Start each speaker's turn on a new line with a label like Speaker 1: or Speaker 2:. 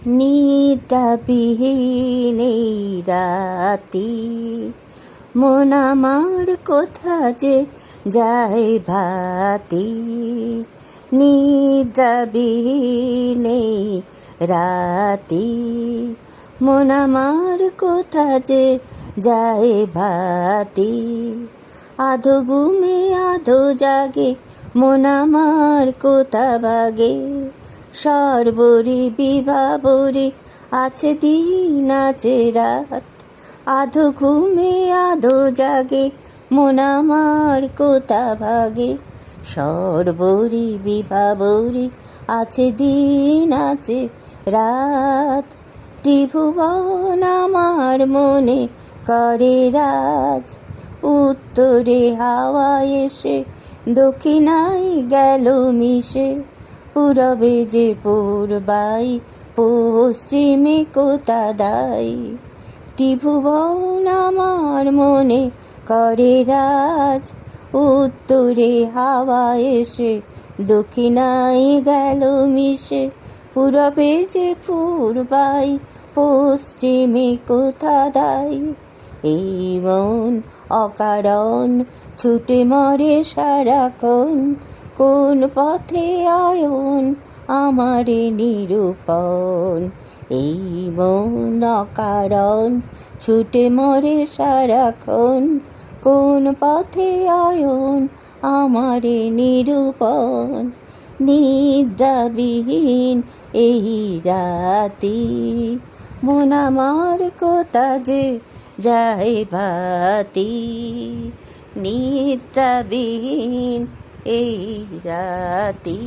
Speaker 1: নিদ্রাবিহীন এই রাতি মন আমার কোথা যে যায় ভাতি। নিদ্রাবিহীন এই রাতি মন আমার কোথা যে যায় ভাতি। আধো ঘুমে আধো জাগে মন আমার কোথা ভাগে। সর্বরি বিভাবরি আছে দিন আছে রাত। আধো ঘুমে আধো জাগে মন আমার কোথা ভাগে। সর্বরি বিভাবরি আছে দিন আছে রাত। ত্রিভুবন আমার মনে করে রাজ। উত্তরে হাওয়া এসে দক্ষিণায় গেল মিশে। পূরবে যে পূর্বাই পশ্চিমে কোথা দাই। ত্রিভুবন আমার মনে করে রাজ। উত্তরে হাওয়া এসে দক্ষিণায় গেল মিশে। পূরবে যে পূর্বাই পশ্চিমে কোথা দাই। এই মন অকারণ ছুটে মরে সারাক্ষণ। কোন পথে আয়ন আমারে নিরূপণ। এই মন অকারণ ছুটে মরে সারাক্ষণ। কোন পথে আয়ন আমারে নিরূপণ। নিদ্রাবিহীন এই রাতি মন আমার কোথা যে যায় ভাতি। নিদ্রাবিহীন এই রাতি।